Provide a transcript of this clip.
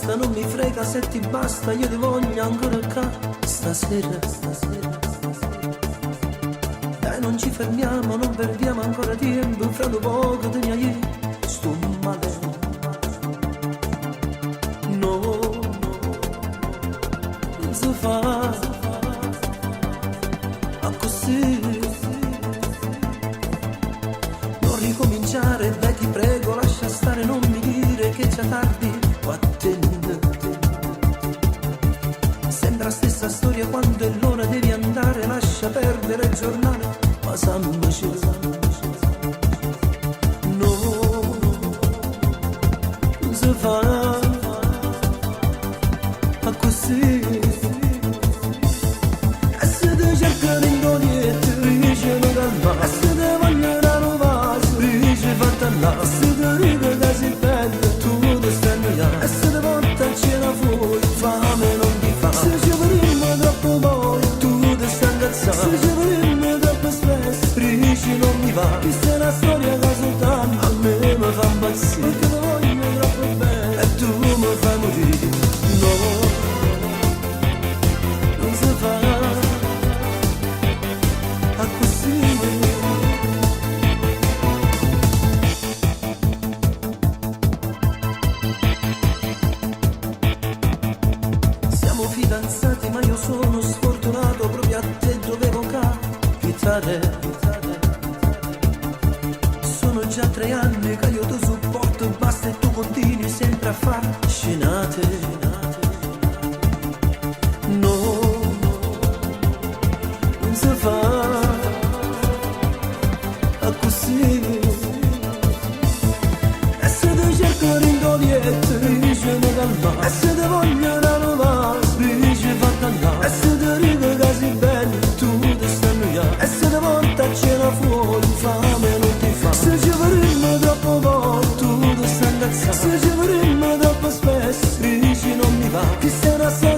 basta, non mi frega se ti basta, io ti voglio ancora qua, stasera. Dai, non ci fermiamo, non perdiamo ancora tempo, fra un poco te ne hai, sto male. No, non si fa, ma così. Non ricominciare, dai ti prego, lascia stare, non mi dire che c'è tardi, vattene. Sembra stessa storia, quando è l'ora devi andare, lascia perdere il giornale, ma sammaci. No, non si fa, ma così. E se ti cercano in doniette, dicono calma, e se ti vogliono rovare, dice fatta là, e se ti dico che sei bella, tu ti stai annoiando, e se ti porta a cena fuori, fame non ti fa. Se ci vedremo troppo poi, tu ti stai incazzando, se ci vedremo troppo spesso, dici non mi va. Questa è una storia che soltanto a me mi fa impazzire, perché ti voglio troppo bene e tu mi fai morire. No, non si fa, a così. Siamo fidanzati ma io sono sfortunato, proprio a te dovevo capitare. Sono già 3 anni che io ti supporto, basta e tu continui sempre a far scenate. No, non si fa, a così. E se ti cerco rindoliette, dice calma, e se ti voglio rinnovare, dice fatta là, e se ti dico che sei bella, tu ti stai annoiando, e se ti porta a cena fuori, fame non ti fa. Se ci vedremo troppo poco, tu ti stai incazzando, se ci vedremo troppo spesso, dici non mi va. Questa è una storia